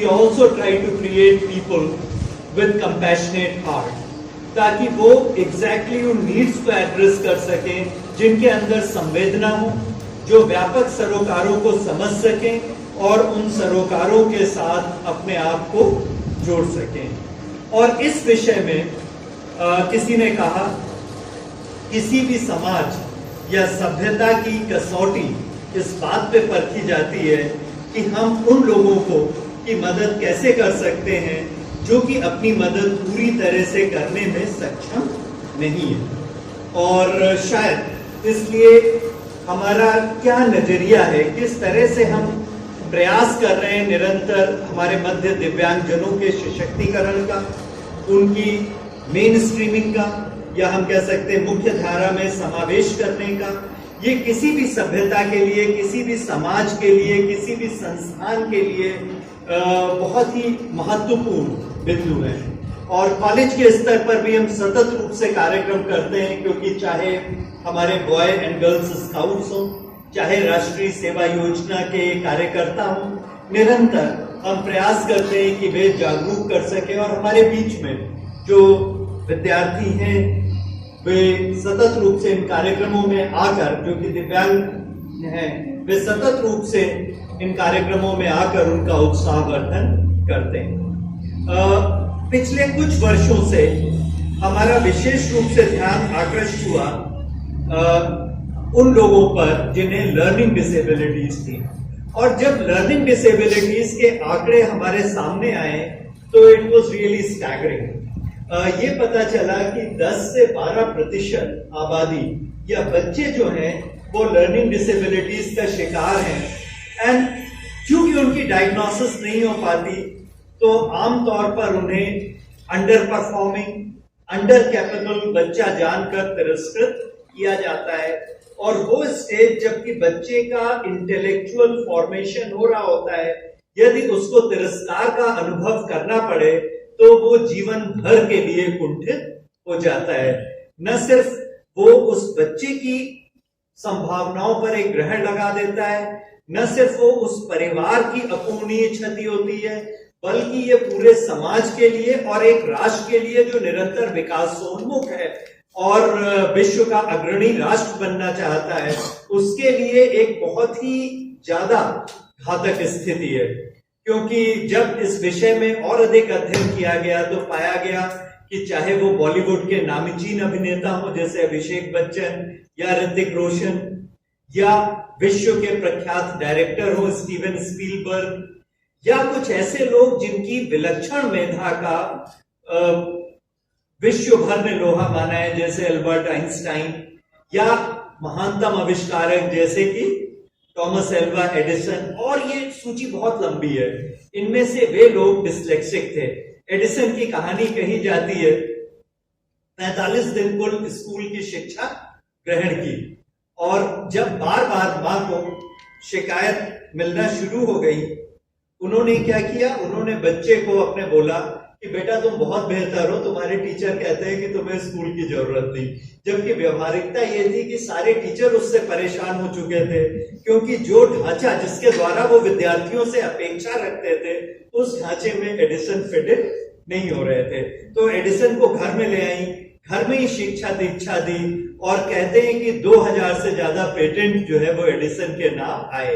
we also try to create people with compassionate heart, ताकि वो exactly उन needs को address कर सकें जिनके अंदर संवेदना हो, जो व्यापक सरोकारों को समझ सकें और उन सरोकारों के साथ अपने आप को जोड़ सकें। और इस विषय में किसी ने कहा, किसी भी समाज या सभ्यता की कसौटी इस बात पे परखी जाती है कि हम उन लोगों को की मदद कैसे कर सकते हैं जो कि अपनी मदद पूरी तरह से करने में सक्षम नहीं है। और शायद इसलिए हमारा क्या नजरिया है, किस तरह से हम प्रयास कर रहे हैं निरंतर हमारे मध्य दिव्यांगजनों के सशक्तिकरण का, उनकी मेन स्ट्रीमिंग का, या हम कह सकते हैं मुख्य धारा में समावेश करने का। ये किसी भी सभ्यता के लिए, किसी भी समाज के लिए, किसी भी संस्थान के लिए बहुत ही महत्वपूर्ण बिंदु है। और कॉलेज के स्तर पर भी हम सतत रूप से कार्यक्रम करते हैं, क्योंकि चाहे हमारे बॉय एंड गर्ल्स स्काउट्स हो, चाहे राष्ट्रीय सेवा योजना के कार्यकर्ता हो, निरंतर हम प्रयास करते हैं कि वे जागरूक कर सके। और हमारे बीच में जो विद्यार्थी हैं वे सतत रूप से इन कार्यक्रमों में आकर, जो कि दिव्यांग हैं, वे सतत रूप से इन कार्यक्रमों में आकर उनका उत्साहवर्धन करते हैं। पिछले कुछ वर्षों से हमारा विशेष रूप से ध्यान आकृष्ट हुआ उन लोगों पर जिन्हें लर्निंग डिसेबिलिटीज थी। और जब लर्निंग डिसेबिलिटीज के आंकड़े हमारे सामने आए तो इट वॉज रियली स्टैगरिंग। ये पता चला कि 10 से 12% आबादी या बच्चे जो हैं वो लर्निंग डिसेबिलिटीज का शिकार हैं। एंड क्योंकि उनकी डायग्नोसिस नहीं हो पाती तो आमतौर पर उन्हें अंडर परफॉर्मिंग, अंडर कैपेबल बच्चा जानकर तिरस्कृत किया जाता है। और वो स्टेज जबकि बच्चे का इंटेलेक्चुअल फॉर्मेशन हो रहा होता है, यदि उसको तिरस्कार का अनुभव करना पड़े तो वो जीवन भर के लिए कुंठित हो जाता है। न सिर्फ वो उस बच्चे की संभावनाओं पर एक ग्रहण लगा देता है, न सिर्फ वो उस परिवार की अपूर्णीय क्षति होती है, बल्कि ये पूरे समाज के लिए और एक राष्ट्र के लिए जो निरंतर विकासोन्मुख है और विश्व का अग्रणी राष्ट्र बनना चाहता है, उसके लिए एक बहुत ही ज्यादा घातक स्थिति है। क्योंकि जब इस विषय में और अधिक अध्ययन किया गया तो पाया गया कि चाहे वो बॉलीवुड के नामचीन अभिनेता हो जैसे अभिषेक बच्चन या ऋतिक रोशन, या विश्व के प्रख्यात डायरेक्टर हो स्टीवन स्पीलबर्ग, या कुछ ऐसे लोग जिनकी विलक्षण मेधा का विश्व भर में लोहा माना है जैसे अल्बर्ट आइंस्टाइन, या महानतम आविष्कारक जैसे कि थॉमस एल्वा एडिसन, और ये सूची बहुत लंबी है। इनमें से वे लोग डिस्लेक्सिक थे। एडिसन की कहानी कही जाती है 45 दिन कुल स्कूल की शिक्षा ग्रहण की, और जब बार बार मां को शिकायत मिलना शुरू हो गई, उन्होंने क्या किया, उन्होंने बच्चे को अपने बोला कि बेटा तुम बहुत बेहतर हो, तुम्हारे टीचर कहते हैं कि तुम्हें स्कूल की जरूरत नहीं। जबकि व्यवहारिकता ये थी कि सारे टीचर उससे परेशान हो चुके थे, क्योंकि जो ढांचा जिसके द्वारा वो विद्यार्थियों से अपेक्षा रखते थे उस ढांचे में एडिसन फिट नहीं हो रहे थे। तो एडिसन को घर में ले आई, घर में ही शिक्षा दीक्षा दी, और कहते हैं कि 2000 से ज्यादा पेटेंट जो है वो एडिसन के नाम आए।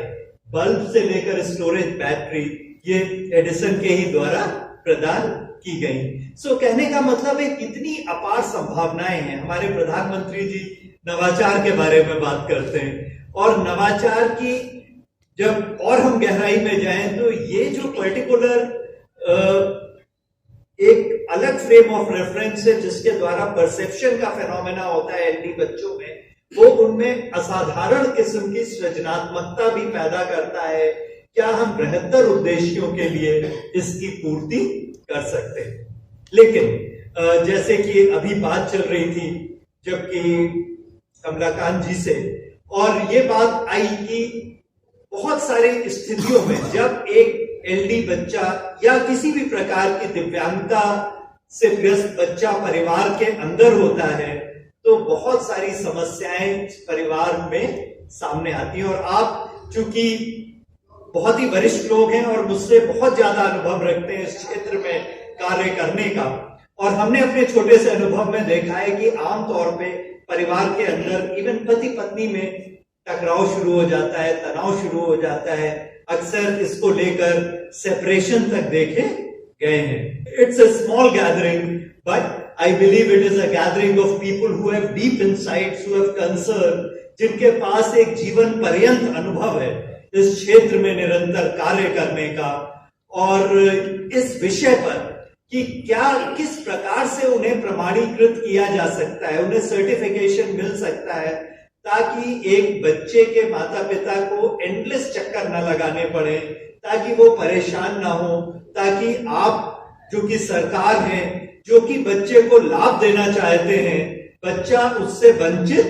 बल्ब से लेकर स्टोरेज बैटरी ये एडिसन के ही द्वारा प्रदान की गई। सो कहने का मतलब है कितनी अपार संभावनाएं हैं। हमारे प्रधानमंत्री जी नवाचार के बारे में बात करते हैं, और नवाचार की जब और हम गहराई में जाएं तो ये जो पर्टिकुलर एक अलग फ्रेम ऑफ रेफरेंस है जिसके द्वारा परसेप्शन का फेनोमेना होता है एलडी बच्चों में, वो उनमें असाधारण किस्म की सृजनात्मकता भी पैदा करता है। क्या हम बृहत्तर उद्देश्यों के लिए इसकी पूर्ति कर सकते हैं? लेकिन जैसे कि अभी बात चल रही थी जबकि कमलाकांत जी से, और ये बात आई कि बहुत सारी स्थितियों में जब एक एलडी बच्चा या किसी भी प्रकार की दिव्यांगता से ग्रस्त बच्चा परिवार के अंदर होता है तो बहुत सारी समस्याएं परिवार में सामने आती हैं। और आप चूंकि बहुत ही वरिष्ठ लोग हैं और मुझसे बहुत ज्यादा अनुभव रखते हैं इस क्षेत्र में कार्य करने का। और हमने अपने छोटे से अनुभव में देखा है कि आमतौर पे परिवार के अंदर इवन पति पत्नी में टकराव शुरू हो जाता है, तनाव शुरू हो जाता है, अक्सर इसको लेकर सेपरेशन तक देखे गए हैं। It's a small gathering but I believe it is a gathering of people who have deep insights, who have concern, जिनके पास एक जीवन पर्यंत अनुभव है इस क्षेत्र में निरंतर कार्य करने का, और इस विषय पर कि क्या किस प्रकार से उन्हें प्रमाणीकृत किया जा सकता है, उन्हें सर्टिफिकेशन मिल सकता है, ताकि एक बच्चे के माता पिता को एंडलेस चक्कर न लगाने पड़े, ताकि वो परेशान ना हो, ताकि आप जो कि सरकार है, जो कि बच्चे को लाभ देना चाहते हैं, बच्चा उससे वंचित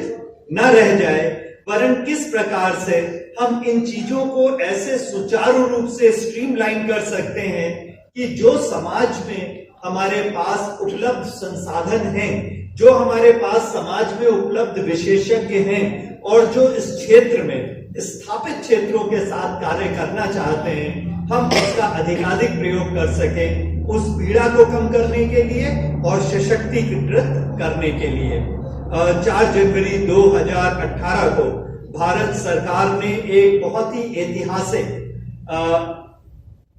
न रह जाए, वरन किस प्रकार से हम इन चीजों को ऐसे सुचारू रूप से स्ट्रीमलाइन कर सकते हैं कि जो समाज में हमारे पास उपलब्ध संसाधन हैं, जो हमारे पास समाज में उपलब्ध विशेषज्ञ हैं और जो इस क्षेत्र में स्थापित क्षेत्रों के साथ कार्य करना चाहते हैं, हम उसका अधिकाधिक प्रयोग कर सकें, उस पीड़ा को कम करने के लिए और सशक्तिकृत करने के लिए। 4 जनवरी 2018 को भारत सरकार ने एक बहुत ही ऐतिहासिक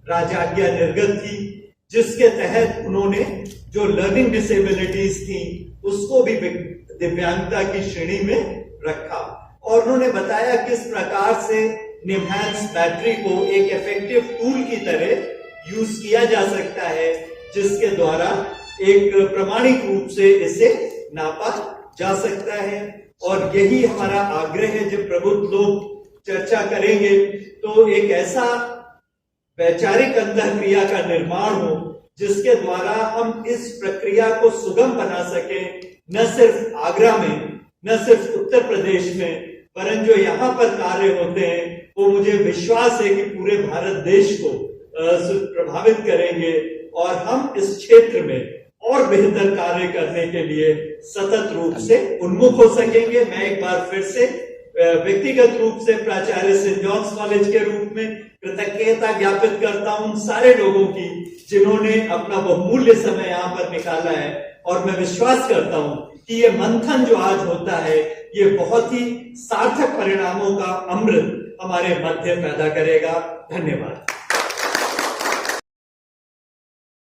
राजआज्ञा निर्गत की, जिसके तहत उन्होंने जो लर्निंग डिसेबिलिटीज थी उसको भी दिव्यांगता की श्रेणी में रखा, और उन्होंने बताया किस प्रकार से निम्हांस बैटरी को एक इफेक्टिव टूल की तरह यूज किया जा सकता है, जिसके द्वारा एक प्रमाणिक रूप से इसे नापा जा सकता है। और यही हमारा आग्रह है, जब प्रबुद्ध लोग चर्चा करेंगे तो एक ऐसा वैचारिक अंतःक्रिया का निर्माण हो जिसके द्वारा हम इस प्रक्रिया को सुगम बना सकें, न सिर्फ आगरा में, न सिर्फ उत्तर प्रदेश में, वरन जो यहाँ पर कार्य होते हैं वो मुझे विश्वास है कि पूरे भारत देश को प्रभावित करेंगे, और हम इस क्षेत्र में और बेहतर कार्य करने के लिए सतत रूप से उन्मुख हो सकेंगे। मैं एक बार फिर से व्यक्तिगत रूप से प्राचार्य सेंट जॉन्स कॉलेज के रूप में कृतज्ञता ज्ञापित करता हूं उन सारे लोगों की जिन्होंने अपना बहुमूल्य समय यहाँ पर निकाला है, और मैं विश्वास करता हूं कि ये मंथन जो आज होता है ये बहुत ही सार्थक परिणामों का अमृत हमारे मध्य पैदा करेगा। धन्यवाद।